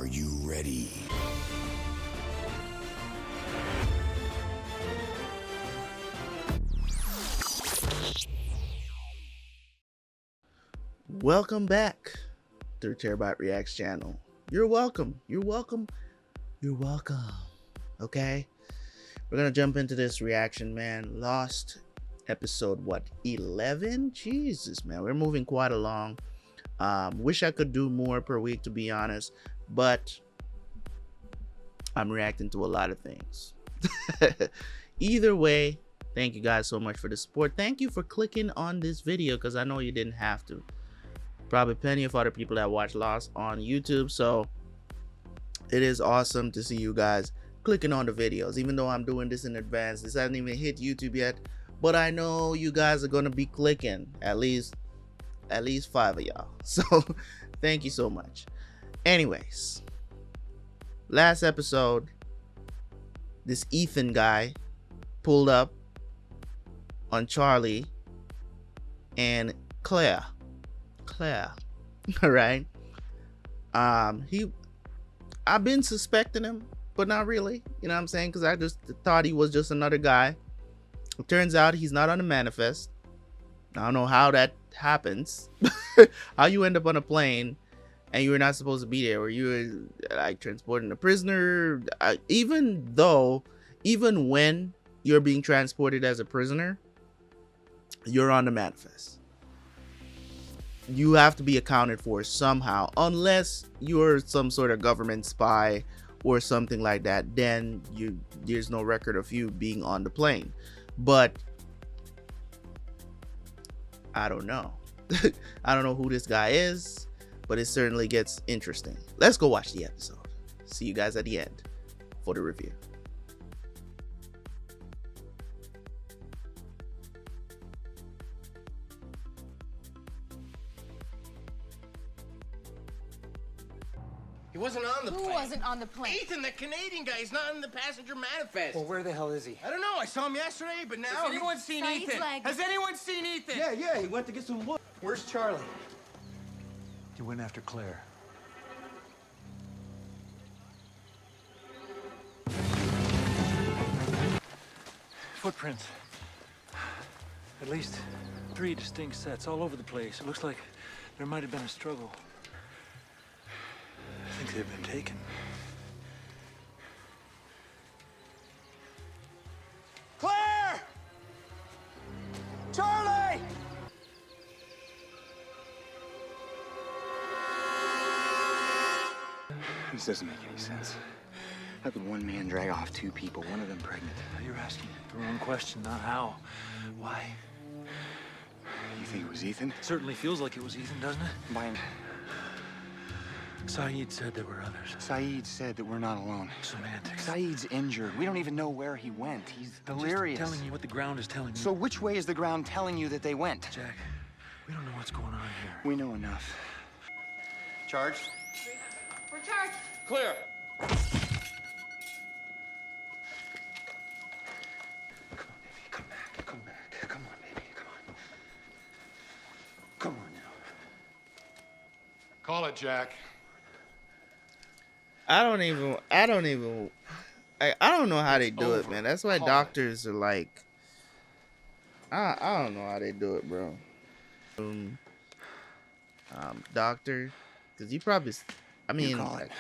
Are you ready? Welcome back to the Terabyt Reacts channel. You're welcome. You're welcome. You're welcome. Okay? We're gonna jump into this reaction, man. Lost episode, what, 11? Jesus, man. We're moving quite along. Wish I could do more per week, to be honest, but I'm reacting to a lot of things. Either way, thank you guys so much for the support. Thank you for clicking on this video, because I know you didn't have to. Probably plenty of other people that watch Lost on YouTube, so it is awesome to see you guys clicking on the videos. Even though I'm doing this in advance, this hasn't even hit YouTube yet, but I know you guys are gonna be clicking, at least 5 of y'all. So thank you so much. Anyways, last episode, this Ethan guy pulled up on Charlie and Claire. All right. I've been suspecting him, but not really, you know what I'm saying, because I just thought he was just another guy. It turns out he's not on the manifest. I don't know how that happens. How you end up on a plane and you were not supposed to be there, or you were like transporting a prisoner. Even when you're being transported as a prisoner, you're on the manifest. You have to be accounted for somehow, unless you're some sort of government spy or something like that. Then there's no record of you being on the plane. But I don't know. I don't know who this guy is, but it certainly gets interesting. Let's go watch the episode. See you guys at the end for the review. He wasn't on the plane. Who wasn't on the plane? Ethan, the Canadian guy. He's not in the passenger manifest. Well, where the hell is he? I don't know. I saw him yesterday, but now... Has anyone seen Saeed's Ethan? leg. Has anyone seen Ethan? Yeah, he went to get some wood. Where's Charlie? He went after Claire. Footprints. At least 3 distinct sets all over the place. It looks like there might have been a struggle. I think they've been taken. Claire! Charlie! This doesn't make any sense. How could one man drag off 2 people, one of them pregnant? You're asking the wrong question, not how. Why? You think it was Ethan? Certainly feels like it was Ethan, doesn't it? By Saeed said there were others. Saeed said that we're not alone. Semantics. Saeed's injured. We don't even know where he went. He's delirious. Just telling you what the ground is telling me. So which way is the ground telling you that they went? Jack, we don't know what's going on here. We know enough. Charge. We're charged. Clear. Come back. Come back. Come on, baby. Come on. Come on now. Call it, Jack. I don't know how they do it, man. That's why doctors are like, I don't know how they do it, bro. Doctor, because you probably, I mean, You call it.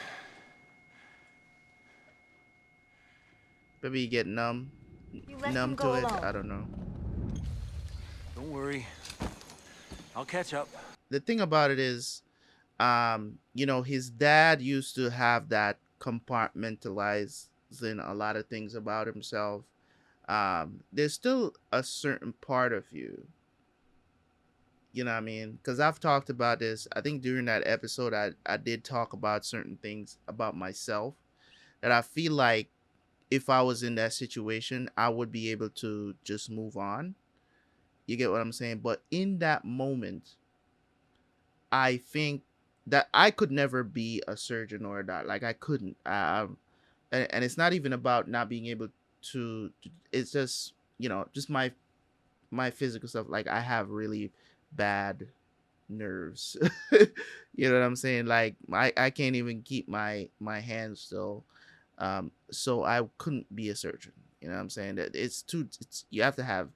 maybe you get numb let him to go it. alone. I don't know. Don't worry. I'll catch up. The thing about it is, you know, his dad used to have that compartmentalizing a lot of things about himself. There's still a certain part of you, you know what I mean? Because I've talked about this. I think during that episode, I did talk about certain things about myself that I feel like if I was in that situation, I would be able to just move on. You get what I'm saying? But in that moment, I think that I could never be a surgeon or that. Like, I couldn't. And it's not even about not being able to. It's just, you know, just my physical stuff. Like, I have really bad nerves. You know what I'm saying? Like I can't even keep my hands still. So I couldn't be a surgeon. You know what I'm saying? That it's you have to have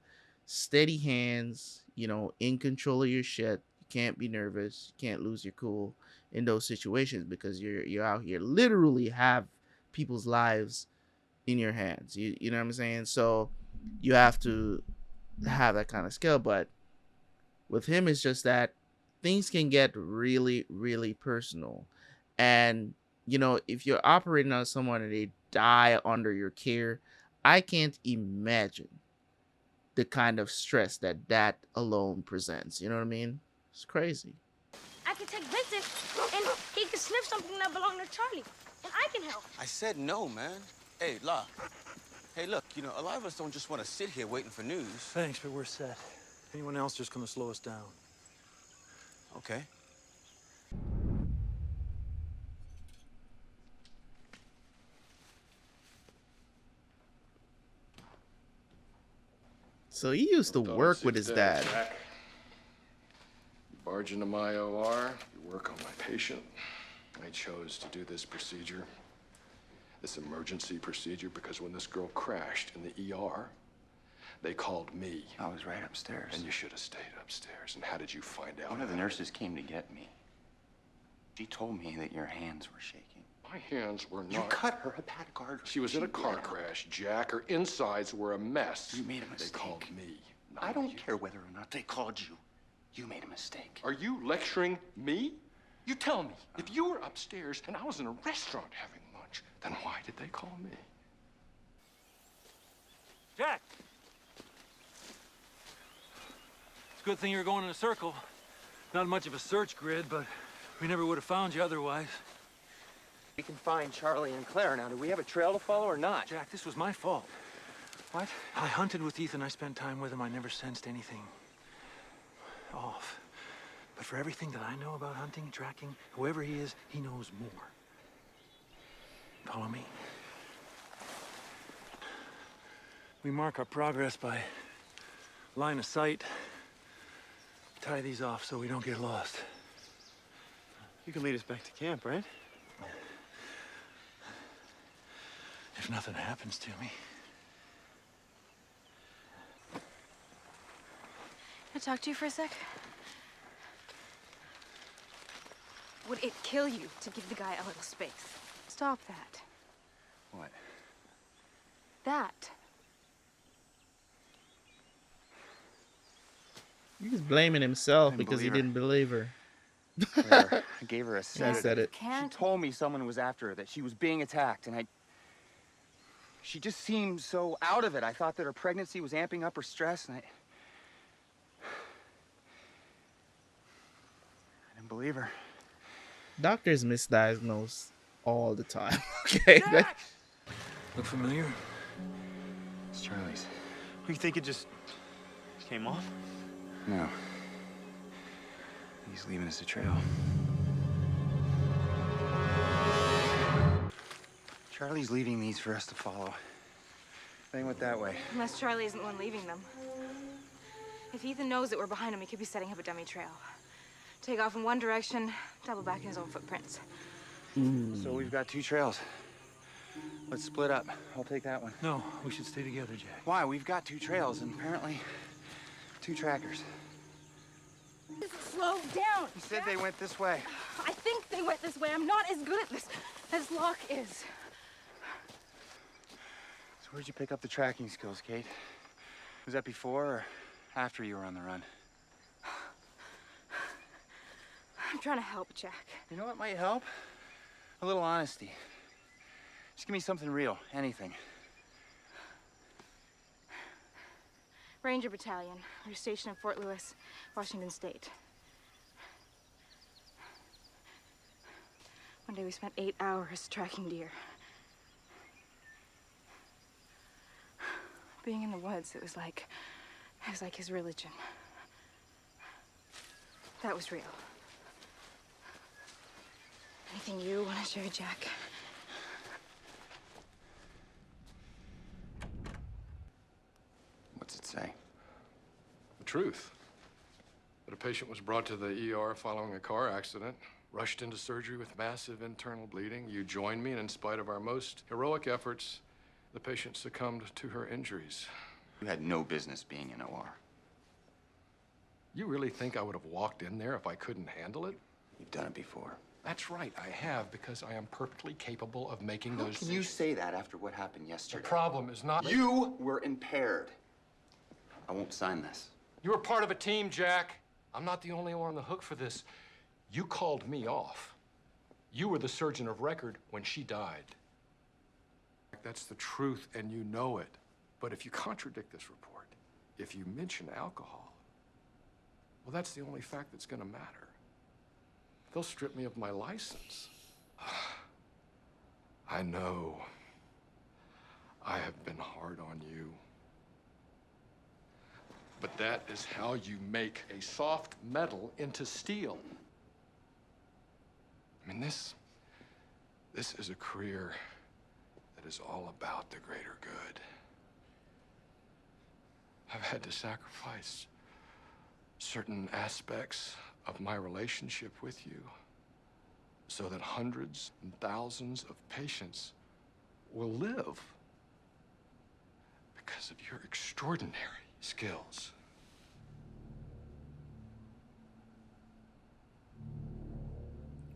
steady hands, you know, in control of your shit. You can't be nervous. You can't lose your cool in those situations because you're out here literally have people's lives in your hands. You know what I'm saying? So you have to have that kind of skill, but with him it's just that things can get really really personal. And you know, if you're operating on someone and they die under your care, I can't imagine the kind of stress that that alone presents. You know what I mean? It's crazy. I can take Vincent, and he can sniff something that belonged to Charlie, and I can help. I said no, man. Hey, Locke. Hey, look, you know, a lot of us don't just want to sit here waiting for news. Thanks, but we're set. Anyone else just gonna slow us down. Okay. So he used to work with his dad. Jack. You barge into my OR, you work on my patient. I chose to do this procedure, this emergency procedure, because when this girl crashed in the ER, they called me. I was right upstairs. And you should have stayed upstairs. And how did you find out? One of the nurses came to get me. She told me that your hands were shaking. My hands were not. You cut her a bad artery. She was in a car crash, Jack. Her insides were a mess. You made a mistake. They called me. I don't care whether or not they called you. You made a mistake. Are you lecturing me? You tell me, if you were upstairs and I was in a restaurant having lunch, then why did they call me? Jack! It's a good thing you were going in a circle. Not much of a search grid, but we never would have found you otherwise. We can find Charlie and Claire now. Do we have a trail to follow or not? Jack, this was my fault. What? I hunted with Ethan. I spent time with him. I never sensed anything off. But for everything that I know about hunting, tracking, whoever he is, he knows more. Follow me. We mark our progress by line of sight. Tie these off so we don't get lost. You can lead us back to camp, right? If nothing happens to me. Can I talk to you for a sec? Would it kill you to give the guy a little space? Stop that. What? That. He's blaming himself Didn't because he believe didn't believe her. Claire, I gave her a I sedative. said it. She Can't. told me someone was after her, that she was being attacked, and she just seemed so out of it. I thought that her pregnancy was amping up her stress, and I didn't believe her. Doctors misdiagnose all the time. Okay. Look familiar? It's Charlie's. You think it just came off? No. He's leaving us a trail. Charlie's leaving these for us to follow. They went that way. Unless Charlie isn't the one leaving them. If Ethan knows that we're behind him, he could be setting up a dummy trail. Take off in one direction, double back in his own footprints. So we've got two trails. Let's split up. I'll take that one. No, we should stay together, Jack. Why? We've got two trails and apparently two trackers. Slow down! He said they went this way. I think they went this way. I'm not as good at this as Locke is. So where'd you pick up the tracking skills, Kate? Was that before or after you were on the run? I'm trying to help, Jack. You know what might help? A little honesty. Just give me something real, anything. Ranger Battalion. We're stationed in Fort Lewis, Washington State. One day we spent 8 hours tracking deer. Being in the woods, it was like his religion. That was real. Anything you want to share, Jack? What's it say? The truth. that a patient was brought to the ER following a car accident, rushed into surgery with massive internal bleeding. You joined me, and in spite of our most heroic efforts, the patient succumbed to her injuries. You had no business being in OR. You really think I would have walked in there if I couldn't handle it? You've done it before. That's right, I have, because I am perfectly capable of making How those can you decisions. say that after what happened yesterday? The problem is not... You were impaired. I won't sign this. You were part of a team, Jack. I'm not the only one on the hook for this. You called me off. You were the surgeon of record when she died. That's the truth, and you know it. But if you contradict this report, if you mention alcohol, well, that's the only fact that's gonna matter. They'll strip me of my license. I know. I have been hard on you. But that is how you make a soft metal into steel. I mean, this is a career that is all about the greater good. I've had to sacrifice certain aspects of my relationship with you so that hundreds and thousands of patients will live because of your extraordinary skills.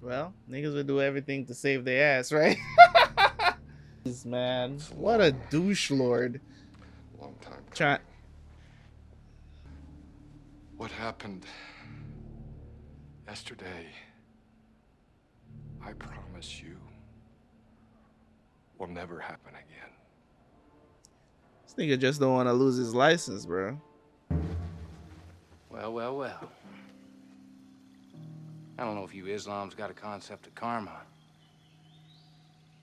Well, niggas would do everything to save their ass, right? Man, what a douche lord. Long time. Try. What happened yesterday, I promise you, will never happen again. This nigga just don't want to lose his license, bro. Well, well, well. I don't know if you Islam's got a concept of karma,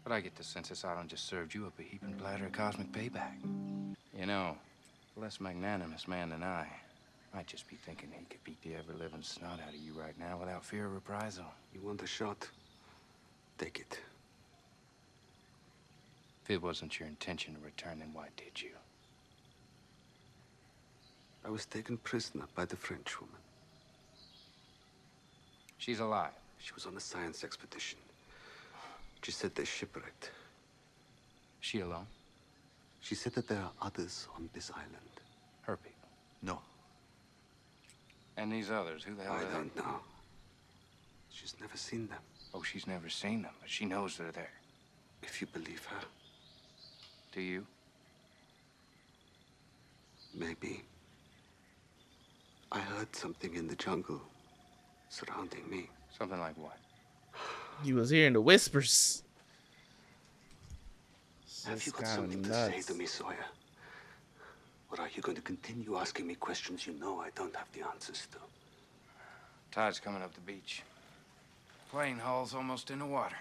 but I get the sense this island just served you up a heaping platter of cosmic payback. You know, a less magnanimous man than I might just be thinking he could beat the ever-living snot out of you right now without fear of reprisal. You want a shot? Take it. If it wasn't your intention to return, then why did you? I was taken prisoner by the French woman. She's alive. She was on a science expedition. She said they shipwrecked. She alone? She said that there are others on this island. Her people? No. And these others, who the hell are they? I don't know. She's never seen them. Oh, she's never seen them, but she knows they're there. If you believe her. Do you? Maybe. I heard something in the jungle surrounding me. Something like what? He was hearing the whispers. Have you got something to say to me, Sawyer? Or are you going to continue asking me questions you know I don't have the answers to? Tide's coming up the beach. Plane hull's almost in the water.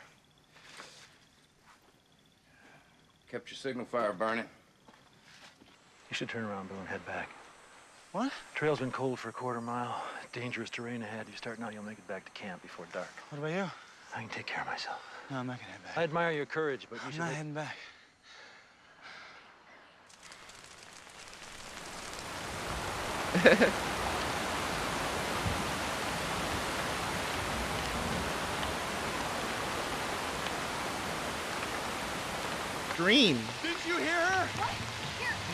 Kept your signal fire burning. You should turn around, Boone, and head back. What? Trail's been cold for a quarter mile. Dangerous terrain ahead. You start now, you'll make it back to camp before dark. What about you? I can take care of myself. No, I'm not gonna head back. I admire your courage, but you I'm should... not heading back. Dream. Did you hear her? What?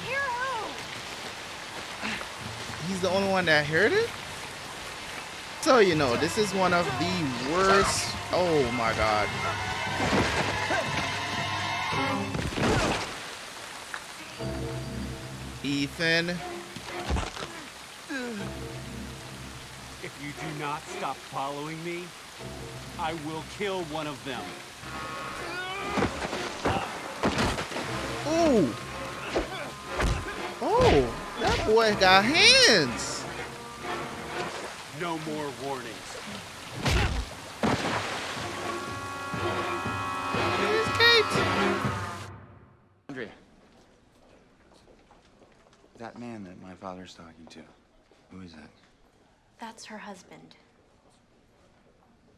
Hear who? He's the only one that heard it? So you know, this is one of the worst. Oh my god. Ethan. If you do not stop following me, I will kill one of them. Ooh. Oh, that boy got hands. No more warnings. Here's Kate. Andrea. That man that my father's talking to, who is that? That's her husband.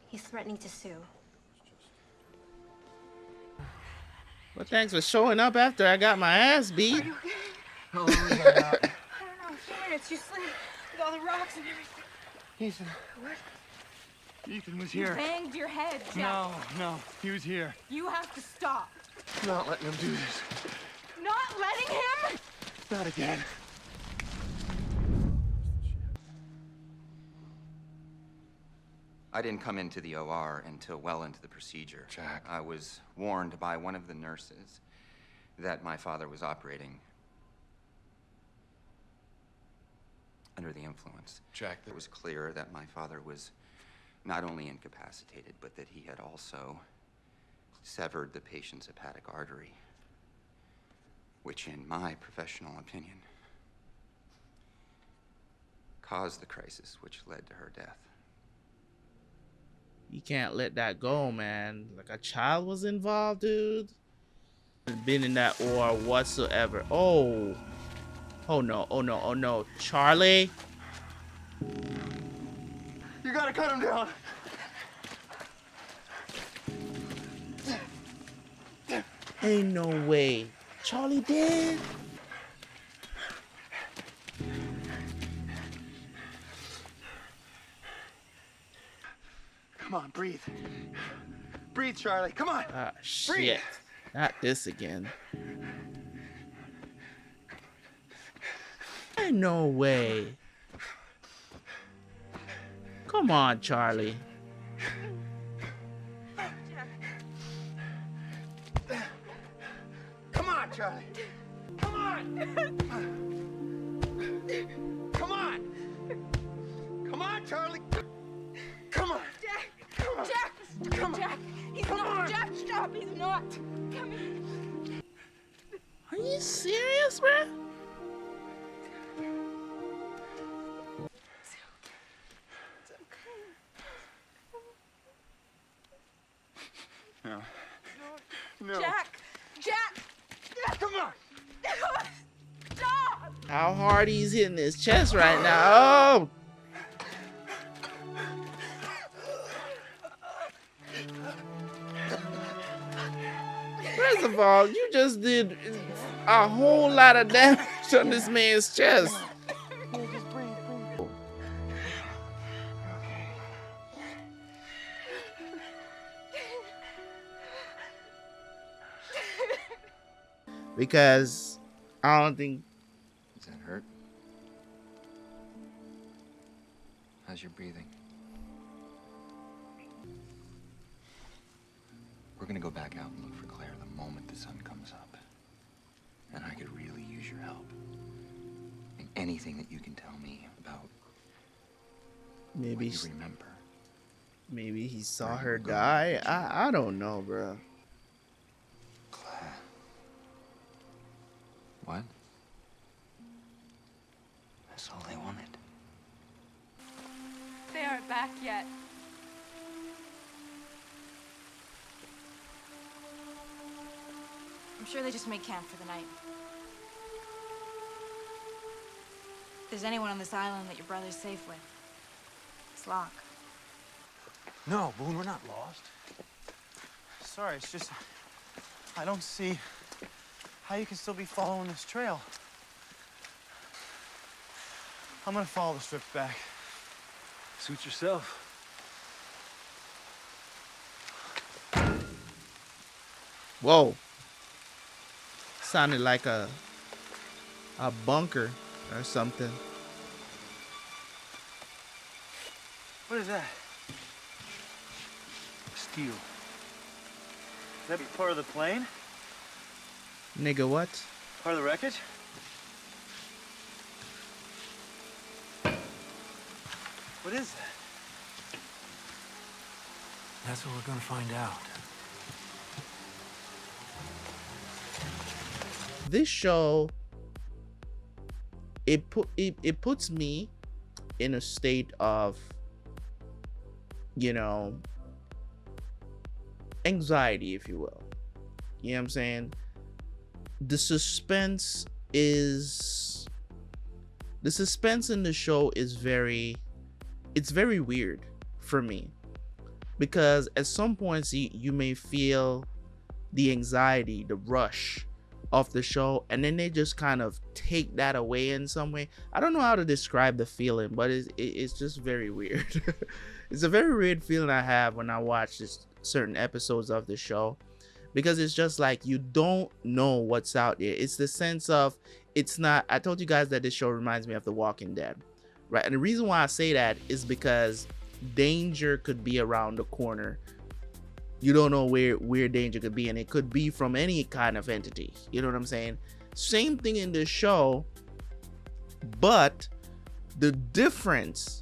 He's threatening to sue. Well, thanks for showing up after I got my ass beat. How long was that about? I don't know, a few minutes. You slid with all the rocks and everything. Ethan. What? Ethan was You here. banged your head, Jack. No, he was here. You have to stop. I'm not letting him do this. Not letting him? Not again. I didn't come into the OR until well into the procedure. Jack. I was warned by one of the nurses that my father was operating under the influence. Jack, It was clear that my father was not only incapacitated, but that he had also severed the patient's hepatic artery, which in my professional opinion caused the crisis which led to her death. You can't let that go, man. Like, a child was involved, dude. Been in that war whatsoever. Oh. Oh no, oh no, oh no. Charlie? You gotta cut him down. Ain't no way. Charlie did? Come on, breathe. Breathe, Charlie. Come on. Ah, shit. Breathe. Not this again. Ain't no way. Come on, Charlie. Come on, Charlie. Come on. Come on. Come on, Charlie. Come on. Jack! Come on. Jack! Come on. Jack! He's Come not! on. Jack, stop! He's not! Come here! Are you serious, man? No. No. Jack! Jack! Come on. Stop! How hard he's hitting his chest right now. Oh! First of all, you just did a whole lot of damage on this man's chest. Just breathe. Because I don't think... Does that hurt? How's your breathing? We're gonna go back out and look for Claire the moment the sun comes up. And I could really use your help. And anything that you can tell me about maybe what you remember. Maybe he saw her die. I don't know, bro. Claire. What? That's all they wanted. They aren't back yet. I'm sure they just made camp for the night. If there's anyone on this island that your brother's safe with, it's Locke. No, Boone, we're not lost. Sorry, it's just I don't see how you can still be following this trail. I'm gonna follow the strips back. Suit yourself. Whoa. Sounded like a bunker or something. What is that? Steel. Could that be part of the plane? Nigga, what? Part of the wreckage? What is that? That's what we're gonna find out. This show, it puts me in a state of, you know, anxiety, if you will. You know what I'm saying? The suspense in the show is very weird for me, because at some points you may feel the anxiety, the rush of the show, and then they just kind of take that away in some way. I don't know how to describe the feeling, but it's just very weird. It's a very weird feeling I have when I watch this certain episodes of the show, because it's just like you don't know what's out there. It's the sense of, it's not, I told you guys that this show reminds me of The Walking Dead, right? And the reason why I say that is because danger could be around the corner. You don't know where danger could be, and it could be from any kind of entity. You know what I'm saying? Same thing in this show, but the difference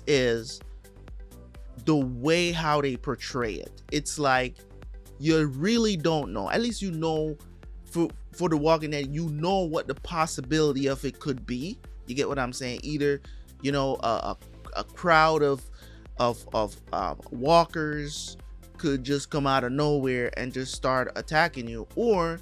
is the way how they portray it. It's like you really don't know. At least you know for The Walking Dead, you know what the possibility of it could be. You get what I'm saying? Either, you know, a crowd of walkers could just come out of nowhere and just start attacking you, or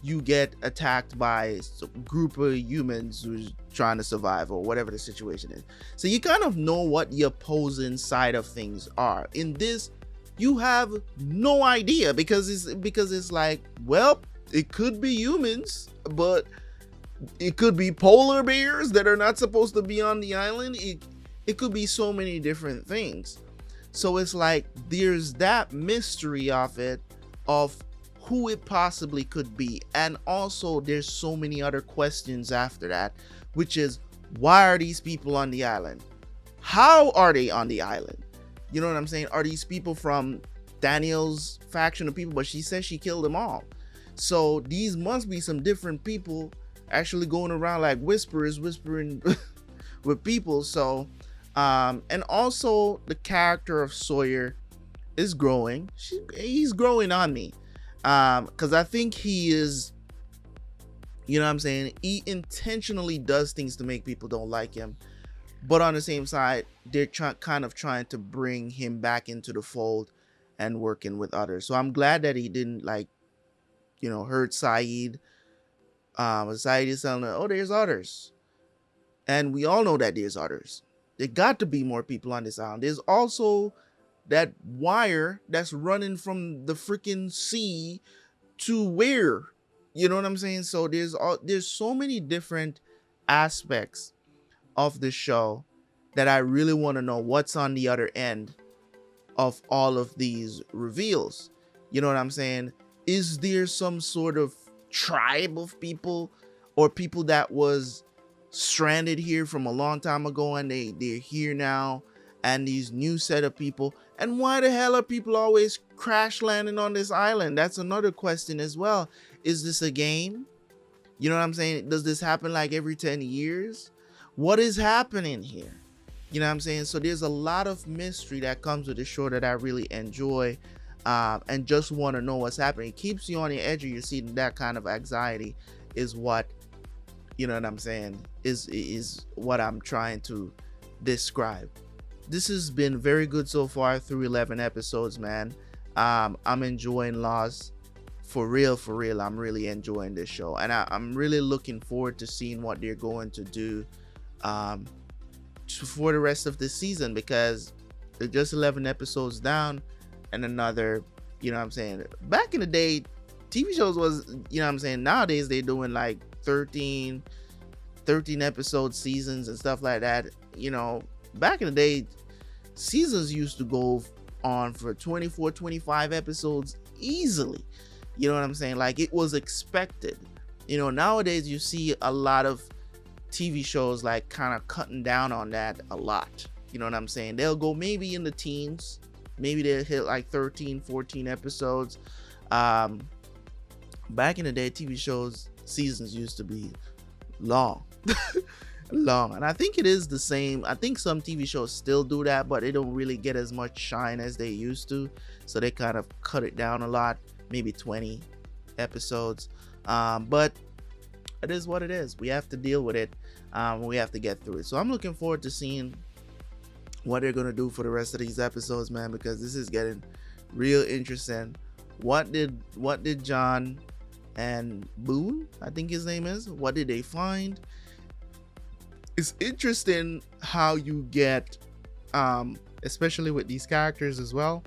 you get attacked by a group of humans who's trying to survive, or whatever the situation is. So you kind of know what the opposing side of things are. In this, you have no idea, because it's like, well, it could be humans, but it could be polar bears that are not supposed to be on the island. It could be so many different things. So it's like there's that mystery of it, of who it possibly could be. And also there's so many other questions after that, which is, why are these people on the island? How are they on the island? You know what I'm saying? Are these people from Daniel's faction of people? But she says she killed them all. So these must be some different people actually going around like whisperers, whispering with people. So and also the character of Sawyer is growing. He's growing on me, because I think he is, you know what I'm saying, he intentionally does things to make people don't like him, but on the same side they're kind of trying to bring him back into the fold and working with others. So I'm glad that he didn't, like, you know, hurt Saeed. Saeed is telling her, oh, there's others, and we all know that there's others. There got to be more people on this island. There's also that wire that's running from the freaking sea to where, you know what I'm saying? So there's so many different aspects of the show that I really want to know what's on the other end of all of these reveals. You know what I'm saying? Is there some sort of tribe of people, or people that was stranded here from a long time ago and they're here now, and these new set of people? And why the hell are people always crash landing on this island? That's another question as well. Is this a game? You know what I'm saying? Does this happen like every 10 years? What is happening here? You know what I'm saying? So there's a lot of mystery that comes with the show that I really enjoy, and just want to know what's happening. It keeps you on the edge of your seat, and that kind of anxiety is what, you know what I'm saying, is what I'm trying to describe. This has been very good so far through 11 episodes, man. I'm enjoying Lost for real. I'm really enjoying this show, and I'm really looking forward to seeing what they're going to do for the rest of the season, because they're just 11 episodes down, and another, you know what I'm saying, back in the day TV shows was, you know what I'm saying, nowadays they're doing like 13 episode seasons and stuff like that. You know, back in the day, seasons used to go on for 24, 25 episodes easily. You know what I'm saying? Like, it was expected. You know, nowadays you see a lot of TV shows like kind of cutting down on that a lot. You know what I'm saying? They'll go maybe in the teens, maybe they'll hit like 13, 14 episodes. Back in the day, TV shows seasons used to be long. Long. And I think it is the same. I think some TV shows still do that, but they don't really get as much shine as they used to, so they kind of cut it down a lot, maybe 20 episodes. But it is what it is. We have to deal with it. We have to get through it. So I'm looking forward to seeing what they're gonna do for the rest of these episodes, man, because this is getting real interesting. What did John and Boone, I think his name is, what did they find? It's interesting how you get, especially with these characters as well,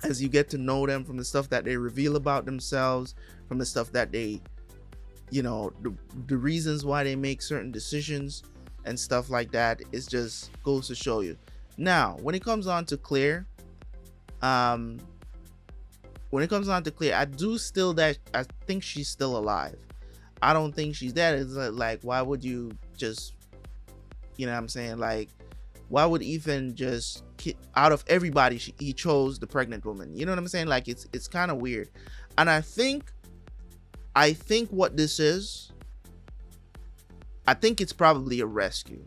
as you get to know them, from the stuff that they reveal about themselves, from the stuff that they, you know, the reasons why they make certain decisions and stuff like that. It just goes to show you. Now, when it comes on to Claire, I do still that I think she's still alive. I don't think she's dead. It's like, why would you just, you know what I'm saying? Like, why would Ethan just, out of everybody, he chose the pregnant woman? You know what I'm saying? Like, it's kind of weird. And I think what this is, I think it's probably a rescue.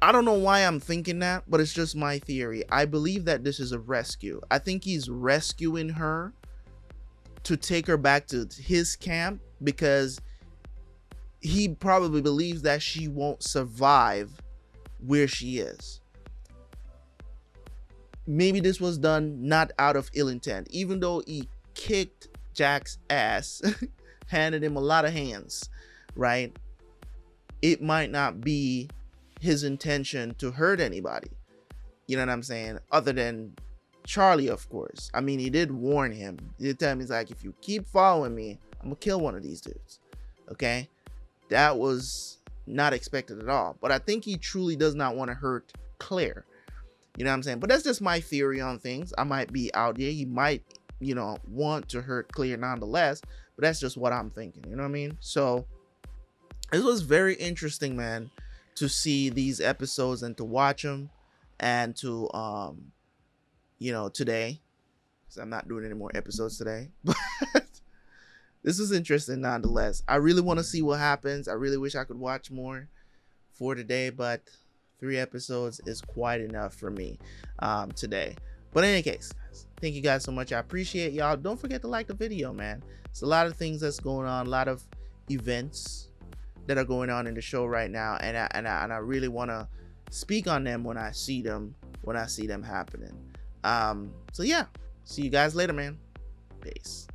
I don't know why I'm thinking that, but it's just my theory. I believe that this is a rescue. I think he's rescuing her to take her back to his camp, because he probably believes that she won't survive where she is. Maybe this was done not out of ill intent, even though he kicked Jack's ass, handed him a lot of hands, right? It might not be his intention to hurt anybody, you know what I'm saying, other than Charlie, of course. I mean, he did warn him. He did tell him, he's like, if you keep following me, I'm gonna kill one of these dudes. Okay, that was not expected at all. But I think he truly does not want to hurt Claire, you know what I'm saying? But that's just my theory on things. I might be out there. He might, you know, want to hurt Claire nonetheless, but that's just what I'm thinking, you know what I mean? So it was very interesting, man, to see these episodes and to watch them, and to you know, today, because I'm not doing any more episodes today, but this is interesting nonetheless. I really want to see what happens. I really wish I could watch more for today, but 3 episodes is quite enough for me today. But in any case, guys, thank you guys so much. I appreciate y'all. Don't forget to like the video, man. It's a lot of things that's going on, a lot of events that are going on in the show right now, and I really want to speak on them when I see them happening. So yeah, see you guys later, man. Peace.